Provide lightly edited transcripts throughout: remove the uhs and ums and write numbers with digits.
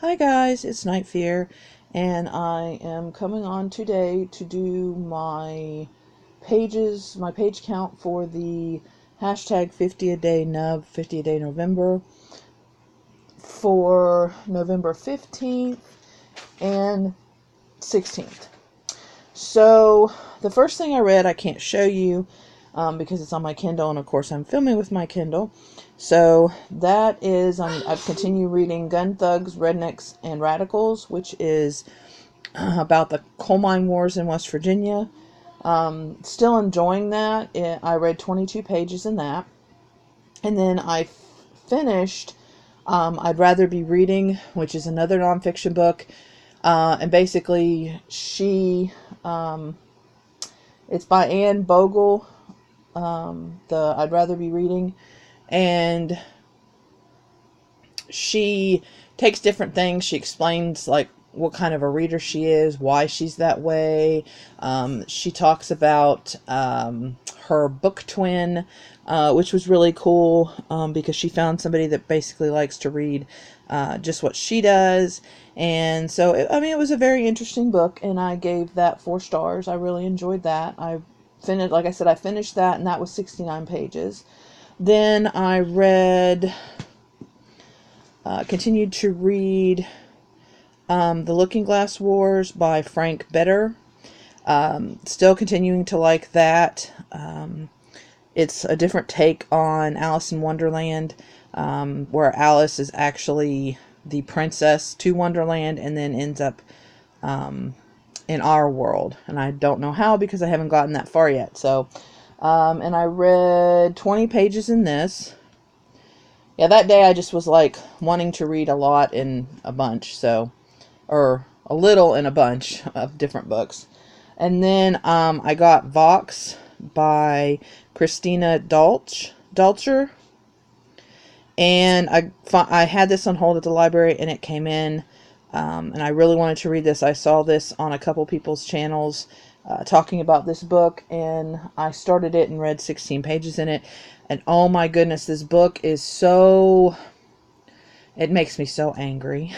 Hi guys, it's Night Fear, and I am coming on today to do my page count for the hashtag 50 a day nub, 50 a day November for November 15th and 16th. So the first thing I read, I can't show you because it's on my Kindle, and of course I'm filming with my Kindle. So that is, I've continued reading Gun Thugs, Rednecks, and Radicals, which is about the coal mine wars in West Virginia. Still enjoying that. I read 22 pages in that. And then I finished I'd Rather Be Reading, which is another nonfiction book. And basically, it's by Anne Bogle, the I'd Rather Be Reading. And she takes different things. She explains like what kind of a reader she is, why she's that way. She talks about her book twin, which was really cool because she found somebody that basically likes to read just what she does. And so, it was a very interesting book, and I gave that 4 stars. I really enjoyed that. Like I said, I finished that, and that was 69 pages. Then I continued to read The Looking Glass Wars by Frank Better. Still continuing to like that. It's a different take on Alice in Wonderland, where Alice is actually the princess to Wonderland and then ends up in our world. And I don't know how because I haven't gotten that far yet. So, and I read 20 pages in this. Yeah, that day I just was like wanting to read a lot in a bunch, or a little in a bunch of different books. And then I got Vox by Christina Dulcher. And I had this on hold at the library, and it came in, and I really wanted to read this. I saw this on a couple people's channels talking about this book, and I started it and read 16 pages in it. And oh my goodness, this book is it makes me so angry.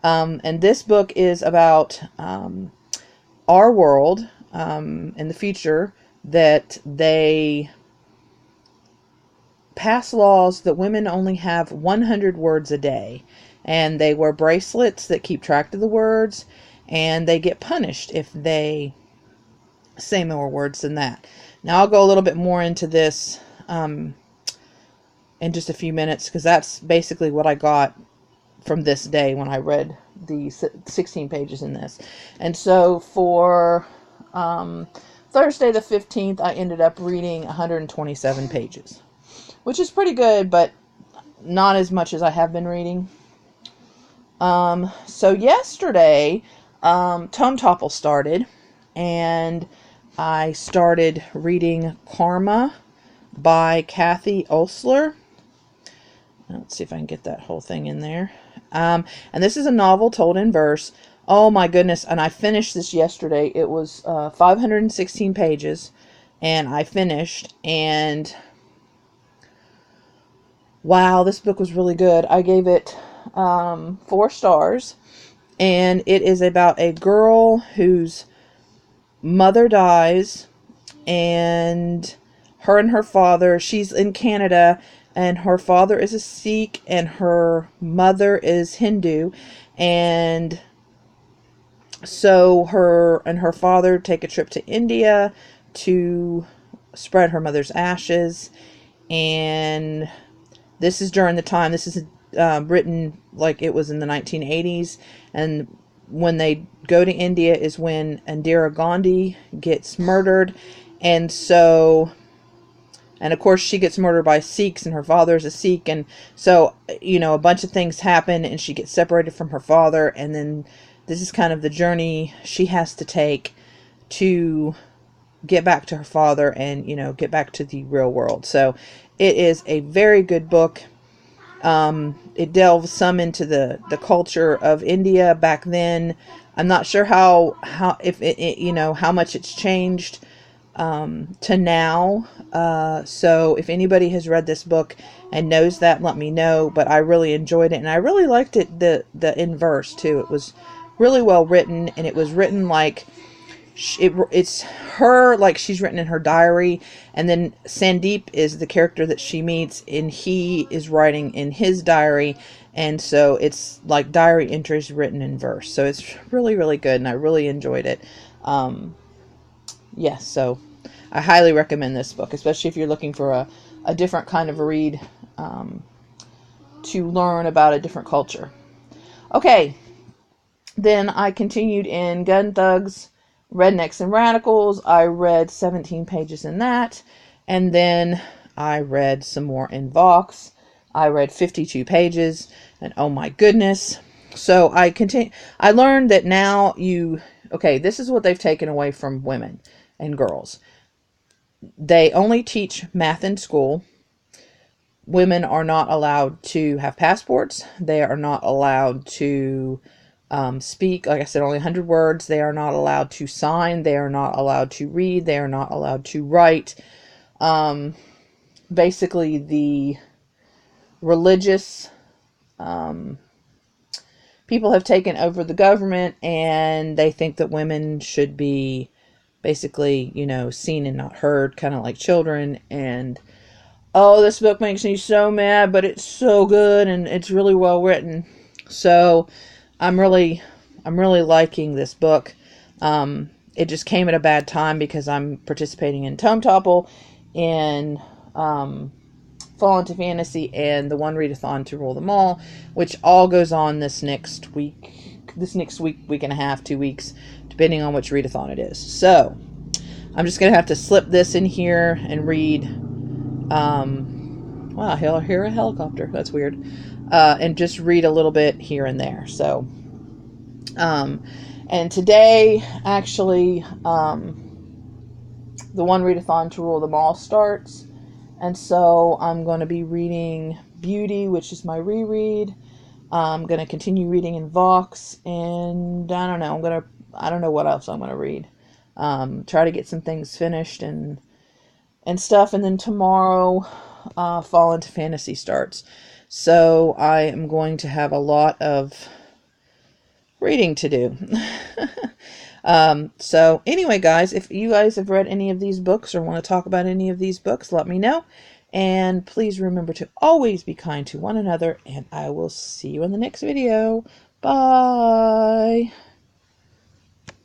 And this book is about our world in the future, that they pass laws that women only have 100 words a day. And they wear bracelets that keep track of the words, and they get punished if they say more words than that. Now I'll go a little bit more into this in just a few minutes, because that's basically what I got from this day when I read the 16 pages in this. And so for Thursday the 15th, I ended up reading 127 pages, which is pretty good, but not as much as I have been reading. So yesterday, Tome Topple started, and I started reading Parma by Kathy Osler. Let's see if I can get that whole thing in there. And this is a novel told in verse. Oh my goodness. And I finished this yesterday. It was 516 pages, and I finished, and wow, this book was really good. I gave it 4 stars, and it is about a girl whose mother dies, and her father, she's in Canada, and her father is a Sikh and her mother is Hindu, and so her and her father take a trip to India to spread her mother's ashes. And this is during the time, this is written like it was in the 1980s, and when they go to India is when Indira Gandhi gets murdered. And so, and of course she gets murdered by Sikhs, and her father's a Sikh, and so, a bunch of things happen, and she gets separated from her father, and then this is kind of the journey she has to take to get back to her father and, get back to the real world. So it is a very good book. It delves some into the culture of India back then. I'm not sure how if it how much it's changed to now. So if anybody has read this book and knows that, let me know. But I really enjoyed it, and I really liked it, the in verse too. It was really well written, and it was written like it's her, like she's written in her diary, and then Sandeep is the character that she meets, and he is writing in his diary, and so it's like diary entries written in verse. So it's really, really good, and I really enjoyed it. Yes, so I highly recommend this book, especially if you're looking for a different kind of read, to learn about a different culture. Okay, then I continued in Gun Thugs, Rednecks, and Radicals. I read 17 pages in that, and then I read some more in Vox. I read 52 pages, and oh my goodness. So I learned that now okay, this is what they've taken away from women and girls. They only teach math in school. Women are not allowed to have passports. They are not allowed to speak. Like I said, only 100 words. They are not allowed to sign. They are not allowed to read. They are not allowed to write. Basically, the religious people have taken over the government, and they think that women should be basically, seen and not heard, kind of like children. And oh, this book makes me so mad, but it's so good, and it's really well written. So I'm really liking this book. It just came at a bad time because I'm participating in Tome Topple, in Fall into Fantasy, and the One Readathon to Rule Them All, which all goes on this next week, week and a half, 2 weeks, depending on which readathon it is. So I'm just going to have to slip this in here and read. Wow, I hear a helicopter. That's weird. And just read a little bit here and there. So, and today, actually, the One Readathon to Rule Them All starts. And so I'm going to be reading Beauty, which is my reread. I'm going to continue reading in Vox, and I don't know. I don't know what else I'm going to read. Try to get some things finished and stuff. And then tomorrow, Fall into Fantasy starts. So I am going to have a lot of reading to do. So anyway, guys, if you guys have read any of these books or want to talk about any of these books, let me know. And please remember to always be kind to one another, and I will see you in the next video. Bye.